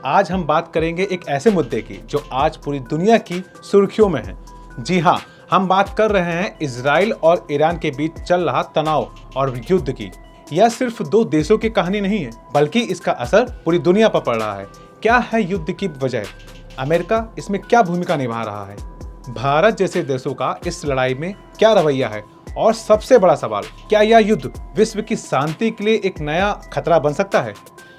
आज हम बात करेंगे एक ऐसे मुद्दे की जो आज पूरी दुनिया की सुर्खियों में है। जी हाँ, हम बात कर रहे हैं इजराइल और ईरान के बीच चल रहा तनाव और युद्ध की। यह सिर्फ दो देशों की कहानी नहीं है, बल्कि इसका असर पूरी दुनिया पर पड़ रहा है। क्या है युद्ध की वजह? अमेरिका इसमें क्या भूमिका निभा रहा है? भारत जैसे देशों का इस लड़ाई में क्या रवैया है? और सबसे बड़ा सवाल, क्या यह युद्ध विश्व की शांति के लिए एक नया खतरा बन सकता है?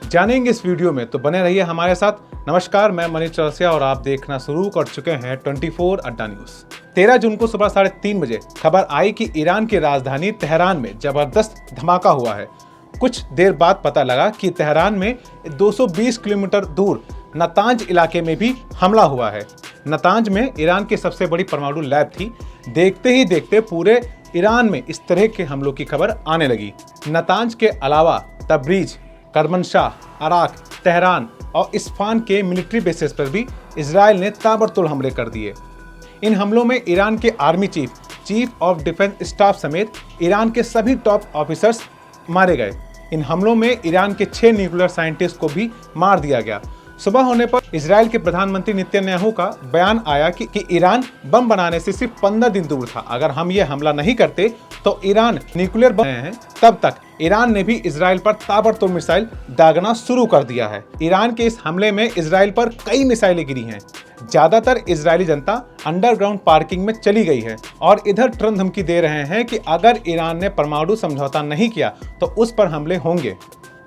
जानेंगे इस वीडियो में, तो बने रहिए हमारे साथ। नमस्कार, मैं मनीष चौरसिया और आप देखना शुरू कर चुके हैं 24 अड्डा न्यूज। 13 जून को सुबह 3:30 बजे खबर आई कि ईरान की राजधानी तेहरान में जबरदस्त धमाका हुआ है। कुछ देर बाद पता लगा कि तेहरान में 220 किलोमीटर दूर नतांज इलाके में भी हमला हुआ है। नतांज में ईरान की सबसे बड़ी परमाणु लैब थी। देखते ही देखते पूरे ईरान में इस तरह के हमलों की खबर आने लगी। नतांज के अलावा तब्रीज, करमनशाह, अराक, तेहरान और इस्फान के मिलिट्री बेसेस पर भी इजराइल ने ताबड़तोड़ हमले कर दिए। इन हमलों में ईरान के army chief of defence staff समेत ईरान के सभी टॉप ऑफिसर्स मारे गए। इन हमलों में ईरान के 6 न्यूक्लियर साइंटिस्ट को भी मार दिया गया। सुबह होने पर इजराइल के प्रधानमंत्री नेतन्याहू का बयान आया कि ईरान बम बनाने से सिर्फ 15 दिन दूर था। अगर हम ये हमला नहीं करते तो ईरान न्यूक्लियर बम हैं। तब तक ईरान ने भी इजराइल पर ताबड़तोड़ मिसाइल दागना शुरू कर दिया है। ईरान के इस हमले में इजराइल पर कई मिसाइलें गिरी हैं। ज्यादातर इजरायली जनता अंडरग्राउंड पार्किंग में चली गई है और इधर ट्रम्प धमकी दे रहे हैं कि अगर ईरान ने परमाणु समझौता नहीं किया तो उस पर हमले होंगे।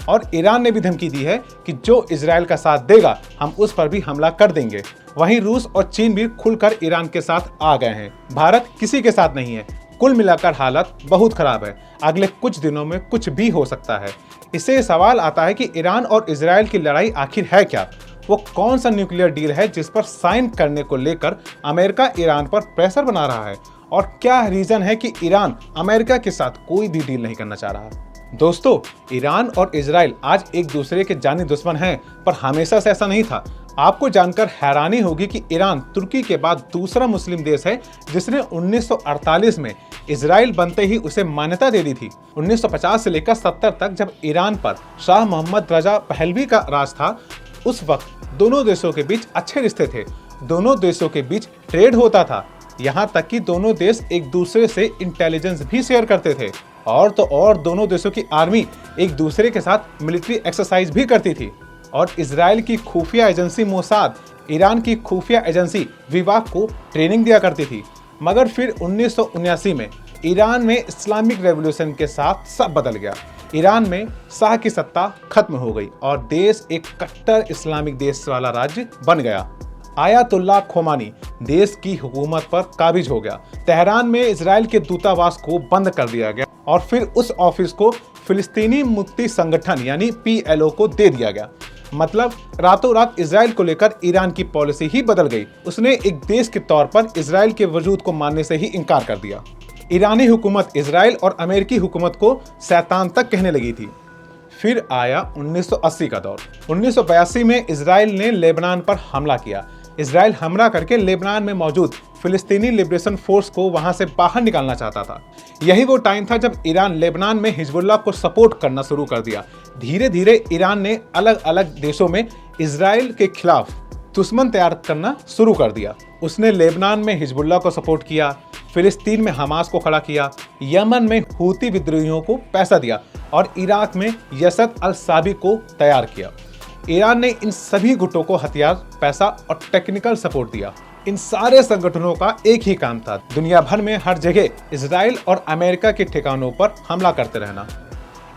और ईरान ने भी धमकी दी है कि जो इजराइल का साथ देगा हम उस पर भी हमला कर देंगे। वहीं रूस और चीन भी खुलकर ईरान के साथ आ गए हैं। भारत किसी के साथ नहीं है। कुल मिलाकर हालत बहुत खराब है। अगले कुछ दिनों में कुछ भी हो सकता है। इससे सवाल आता है कि ईरान और इजराइल की लड़ाई आखिर है क्या? वो कौन सा न्यूक्लियर डील है जिस पर साइन करने को लेकर अमेरिका ईरान पर प्रेशर बना रहा है? और क्या रीजन है कि ईरान अमेरिका के साथ कोई भी डील नहीं करना चाह रहा? दोस्तों, ईरान और इजराइल आज एक दूसरे के जानी दुश्मन हैं, पर हमेशा से ऐसा नहीं था। आपको जानकर हैरानी होगी कि ईरान तुर्की के बाद दूसरा मुस्लिम देश है जिसने 1948 में इजराइल बनते ही उसे मान्यता दे दी थी। 1950 से लेकर 70 तक जब ईरान पर शाह मोहम्मद रजा पहलवी का राज था, उस वक्त दोनों देशों के बीच अच्छे रिश्ते थे। दोनों देशों के बीच ट्रेड होता था। यहाँ तक कि दोनों देश एक दूसरे से इंटेलिजेंस भी शेयर करते थे। और तो और दोनों देशों की आर्मी एक दूसरे के साथ मिलिट्री एक्सरसाइज भी करती थी। और इजराइल की खुफिया एजेंसी मोसाद ईरान की खुफिया एजेंसी विवाक को ट्रेनिंग दिया करती थी। मगर फिर 1979 में ईरान में इस्लामिक रेवोल्यूशन के साथ सब बदल गया। ईरान में शाह की सत्ता खत्म हो गई और देश एक कट्टर इस्लामिक देश वाला राज्य बन गया। आयतुल्लाह खोमानी देश की हुकूमत पर काबिज हो गया। तेहरान में इजराइल के दूतावास को बंद कर दिया गया और फिर उस ऑफिस को फिलिस्तीनी मुक्ति संगठन यानी PLO को दे दिया गया। मतलब रातों रात इजराइल को लेकर ईरान की पॉलिसी ही बदल गई। उसने एक देश के तौर पर इजराइल के वजूद को मानने से ही इनकार कर दिया। ईरानी हुकूमत इजराइल और अमेरिकी हुकूमत को शैतान तक कहने लगी थी। फिर आया 1980 का दौर। 1982 में इजराइल ने लेबनान पर हमला किया। इजराइल हमला करके लेबनान में मौजूद फिलिस्तीनी लिबरेशन फोर्स को वहां से बाहर निकालना चाहता था। यही वो टाइम था जब ईरान लेबनान में हिजबुल्लाह को सपोर्ट करना शुरू कर दिया। धीरे धीरे ईरान ने अलग अलग देशों में इजराइल के खिलाफ दुश्मन तैयार करना शुरू कर दिया। उसने लेबनान में हिजबुल्लाह को सपोर्ट किया, फिलिस्तीन में हमास को खड़ा किया, यमन में हूती विद्रोहियों को पैसा दिया और इराक में यसद अल साबी को तैयार किया। ईरान ने इन सभी गुटों को हथियार, पैसा और टेक्निकल सपोर्ट दिया। इन सारे संगठनों का एक ही काम था, दुनिया भर में हर जगह इजराइल और अमेरिका के ठिकानों पर हमला करते रहना।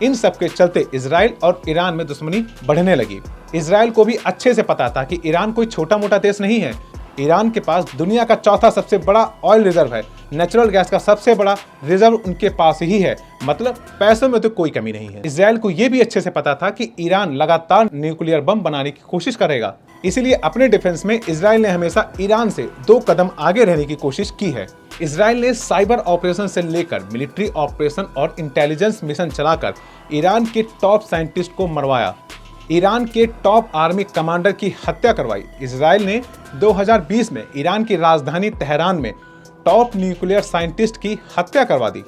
इन सब के चलते इजराइल और ईरान में दुश्मनी बढ़ने लगी। इजराइल को भी अच्छे से पता था कि ईरान कोई छोटा मोटा देश नहीं है। ईरान के पास दुनिया का चौथा सबसे बड़ा ऑयल रिजर्व है। नेचुरल गैस का सबसे बड़ा रिजर्व उनके पास ही है। मतलब पैसों में तो कोई कमी नहीं है। इजराइल को यह भी अच्छे से पता था कि ईरान लगातार न्यूक्लियर बम बनाने की कोशिश करेगा। इसीलिए अपने डिफेंस में इजराइल ने हमेशा ईरान से 2 कदम आगे रहने की कोशिश की है। इजराइल ने साइबर ऑपरेशन से लेकर मिलिट्री ऑपरेशन और इंटेलिजेंस मिशन चलाकर ईरान के टॉप साइंटिस्ट को मरवाया। ईरान के टॉप आर्मी कमांडर की हत्या करवाई। इजराइल ने 2020 में ईरान की राजधानी तेहरान में टॉप न्यूक्लियर साइंटिस्ट की हत्या करवा दी।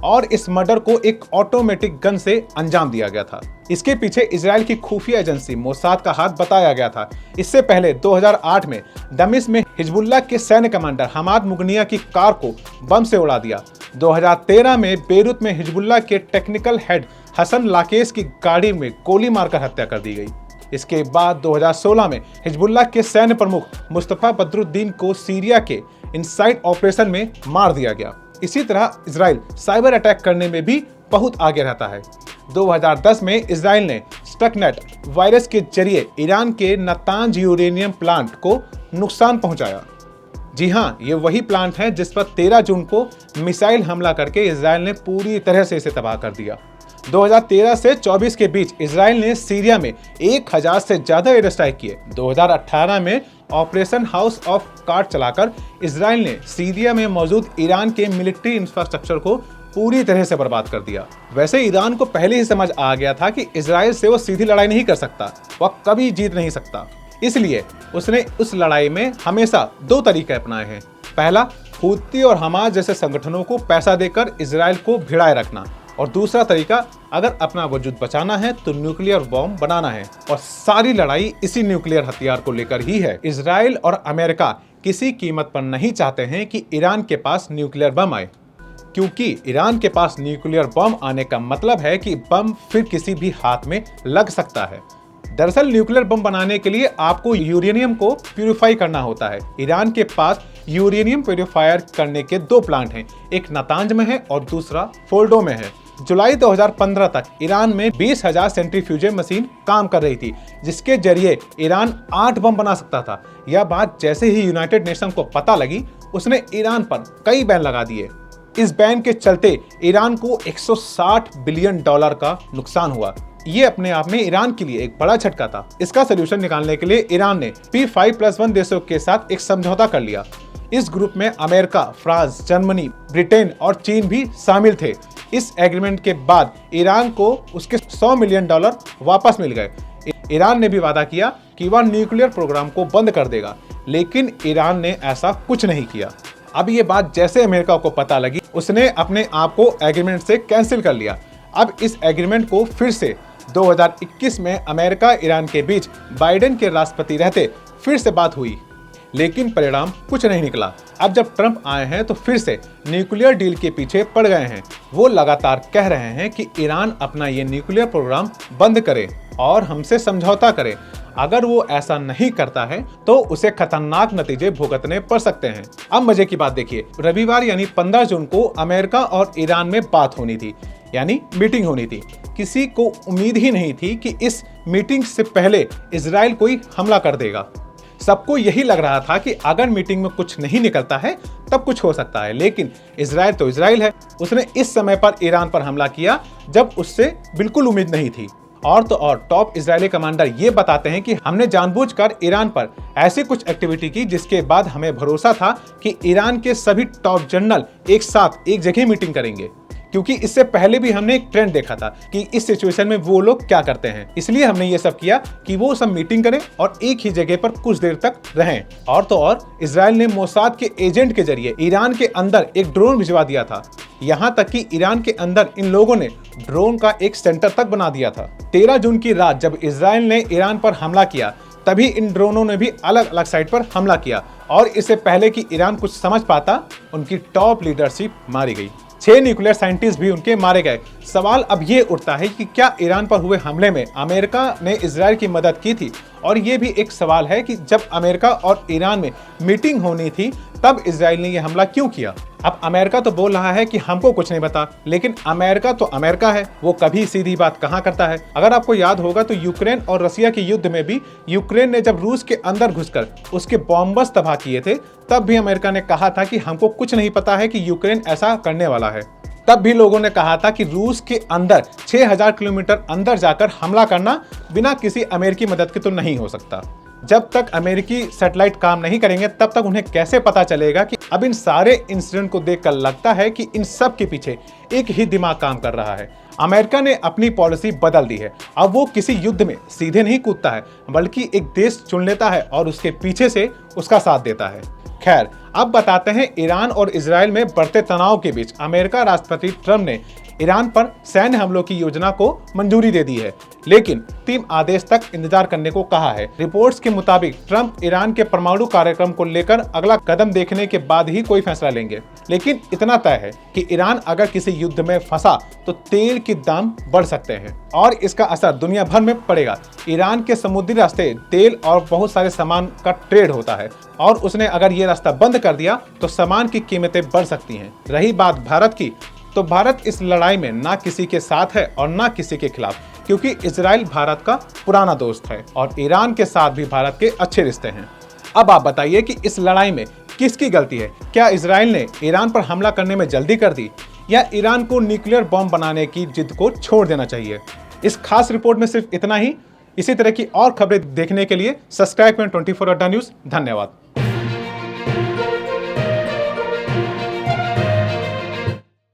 और इस मर्डर को एक ऑटोमेटिक गन से अंजाम दिया गया था। इसके पीछे इजराइल की खुफिया एजेंसी मोसाद का हाथ बताया गया था। इससे पहले 2008 में दमिश्क में हिजबुल्लाह के सैन्य कमांडर हमाद मुगनिया की कार को बम से उड़ा दिया। 2013 में बेरूत में हिजबुल्लाह के टेक्निकल हेड हसन लाकेश की गाड़ी में गोली मारकर हत्या कर दी गई। इसके बाद 2016 में हिजबुल्लाह के सैन्य प्रमुख मुस्तफा बदरुद्दीन को सीरिया के इनसाइड ऑपरेशन में मार दिया गया। इसी तरह इजराइल साइबर अटैक करने में भी बहुत आगे रहता है। 2010 में इजराइल ने स्टकनेट वायरस के जरिए ईरान के नातांज यूरेनियम प्लांट को नुकसान पहुंचाया। जी हाँ, ये वही प्लांट है जिस पर 13 जून को मिसाइल हमला करके इजराइल ने पूरी तरह से इसे तबाह कर दिया। 2013 से 24 के बीच इजराइल ने सीरिया में 1000 से ज्यादा एयर स्ट्राइक किए। 2018 में ऑपरेशन हाउस ऑफ कार्ड चलाकर इजराइल ने सीरिया में मौजूद ईरान के मिलिट्री इंफ्रास्ट्रक्चर को पूरी तरह से बर्बाद कर दिया। वैसे ईरान को पहले ही समझ आ गया था कि इजराइल से वो सीधी लड़ाई नहीं कर सकता, वह कभी जीत नहीं सकता। इसलिए उसने उस लड़ाई में हमेशा 2 तरीके अपनाए हैं। पहला, हूती और हमास जैसे संगठनों को पैसा देकर इजराइल को भिड़ाए रखना, और दूसरा तरीका, अगर अपना वजूद बचाना है तो न्यूक्लियर बॉम्ब बनाना है। और सारी लड़ाई इसी न्यूक्लियर हथियार को लेकर ही है। इजराइल और अमेरिका किसी कीमत पर नहीं चाहते हैं कि ईरान के पास न्यूक्लियर बम आए, क्योंकि ईरान के पास न्यूक्लियर बम आने का मतलब है कि बम फिर किसी भी हाथ में लग सकता है। दरअसल न्यूक्लियर बम बनाने के लिए आपको यूरेनियम को प्यूरिफाई करना होता है। ईरान के पास यूरेनियम प्यूरिफायर करने के 2 प्लांट हैं, एक नातांज में है और दूसरा फोर्डो में है। जुलाई 2015 तक ईरान में 20,000 सेंट्रीफ्यूज मशीन काम कर रही थी, जिसके जरिए ईरान 8 बम बना सकता था। यह बात जैसे ही यूनाइटेड नेशन को पता लगी, उसने ईरान पर कई बैन लगा दिए। इस बैन के चलते ईरान को $160 बिलियन का नुकसान हुआ। ये अपने आप में ईरान के लिए एक बड़ा झटका था। इसका सोल्यूशन निकालने के लिए ईरान ने P5+1 देशों के साथ एक समझौता कर लिया। इस ग्रुप में अमेरिका, फ्रांस, जर्मनी, ब्रिटेन और चीन भी शामिल थे। इस एग्रीमेंट के बाद ईरान को उसके $100 मिलियन वापस मिल गए। ईरान ने भी वादा किया कि वह न्यूक्लियर प्रोग्राम को बंद कर देगा, लेकिन ईरान ने ऐसा कुछ नहीं किया। अब ये बात जैसे अमेरिका को पता लगी, उसने अपने आप को एग्रीमेंट से कैंसिल कर लिया। अब इस एग्रीमेंट को फिर से 2021 में अमेरिका ईरान के बीच बाइडेन के राष्ट्रपति रहते फिर से बात हुई, लेकिन परिणाम कुछ नहीं निकला। अब जब ट्रंप आए हैं तो फिर से न्यूक्लियर डील के पीछे पड़ गए हैं। वो लगातार कह रहे हैं कि ईरान अपना ये न्यूक्लियर प्रोग्राम बंद करे और हमसे समझौता करे। अगर वो ऐसा नहीं करता है तो उसे खतरनाक नतीजे भुगतने पड़ सकते हैं। अब मजे की बात देखिए, रविवार यानी 15 जून को अमेरिका और ईरान में बात होनी थी, यानी मीटिंग होनी थी। किसी को उम्मीद ही नहीं थी कि इस मीटिंग से पहले इजराइल कोई हमला कर देगा। सबको यही लग रहा था कि अगर मीटिंग में कुछ नहीं निकलता है तब कुछ हो सकता है, लेकिन इजराइल तो इजराइल है। उसने इस समय पर ईरान पर हमला किया जब उससे बिल्कुल उम्मीद नहीं थी। और तो और टॉप इजरायली कमांडर ये बताते हैं कि हमने जानबूझकर ईरान पर ऐसी कुछ एक्टिविटी की जिसके बाद हमें भरोसा था कि ईरान के सभी टॉप जनरल एक साथ एक जगह मीटिंग करेंगे, क्योंकि इससे पहले भी हमने एक ट्रेंड देखा था कि इस सिचुएशन में वो लोग क्या करते हैं। इसलिए हमने ये सब किया कि वो सब मीटिंग करें और एक ही जगह पर कुछ देर तक रहें। और तो और इजराइल ने मोसाद के एजेंट के जरिए ईरान के अंदर एक ड्रोन भिजवा दिया था। यहाँ तक कि ईरान के अंदर इन लोगों ने ड्रोन का एक सेंटर तक बना दिया था। 13 जून की रात जब इजराइल ने ईरान पर हमला किया, तभी इन ड्रोनों ने भी अलग अलग साइड पर हमला किया, और इससे पहले कि ईरान कुछ समझ पाता, उनकी टॉप लीडरशिप मारी गई। 6 न्यूक्लियर साइंटिस्ट भी उनके मारे गए। सवाल अब ये उठता है कि क्या ईरान पर हुए हमले में अमेरिका ने इजराइल की मदद की थी? और ये भी एक सवाल है कि जब अमेरिका और ईरान में मीटिंग होनी थी तब इजराइल ने यह हमला क्यों किया? अब अमेरिका तो बोल रहा है कि हमको कुछ नहीं पता, लेकिन अमेरिका तो अमेरिका है, वो कभी सीधी बात कहाँ करता है। अगर आपको याद होगा तो यूक्रेन और रसिया के युद्ध में भी यूक्रेन ने जब रूस के अंदर घुसकर उसके बॉम्बर्स तबाह किए थे, तब भी अमेरिका ने कहा था कि हमको कुछ नहीं पता है कि यूक्रेन ऐसा करने वाला है। तब भी लोगों ने कहा था कि रूस के अंदर 6000 किलोमीटर अंदर जाकर हमला करना बिना किसी अमेरिकी मदद के तो नहीं हो सकता। जब तक अमेरिकी सैटेलाइट काम नहीं करेंगे तब तक उन्हें कैसे पता चलेगा कि अब इन सारे इंसिडेंट को देखकर लगता है कि इन सब के पीछे एक ही दिमाग काम कर रहा है। अमेरिका ने अपनी पॉलिसी बदल दी है। अब वो किसी युद्ध में सीधे नहीं कूदता है, बल्कि एक देश चुन लेता है और उसके पीछे से उसका साथ देता है। खैर, अब बताते हैं ईरान और इजराइल में बढ़ते तनाव के बीच अमेरिका राष्ट्रपति ट्रंप ने ईरान पर सैन्य हमलों की योजना को मंजूरी दे दी है, लेकिन अंतिम आदेश तक इंतजार करने को कहा है। रिपोर्ट्स के मुताबिक ट्रंप ईरान के परमाणु कार्यक्रम को लेकर अगला कदम देखने के बाद ही कोई फैसला लेंगे। लेकिन इतना तय है कि ईरान अगर किसी युद्ध में फंसा तो तेल के दाम बढ़ सकते हैं और इसका असर दुनिया भर में पड़ेगा। ईरान के समुद्री रास्ते तेल और बहुत सारे सामान का ट्रेड होता है और उसने अगर ये रास्ता बंद कर दिया तो सामान की कीमतें बढ़ सकती हैं। रही बात भारत की, तो भारत इस लड़ाई में ना किसी के साथ है और ना किसी के खिलाफ, क्योंकि इजराइल भारत का पुराना दोस्त है और ईरान के साथ भी भारत के अच्छे रिश्ते हैं। अब आप बताइए कि इस लड़ाई में किसकी गलती है? क्या इजराइल ने ईरान पर हमला करने में जल्दी कर दी या ईरान को न्यूक्लियर बॉम्ब बनाने की जिद को छोड़ देना चाहिए? इस खास रिपोर्ट में सिर्फ इतना ही। इसी तरह की और खबरें देखने के लिए सब्सक्राइब करें 24 अड्डा न्यूज़। धन्यवाद।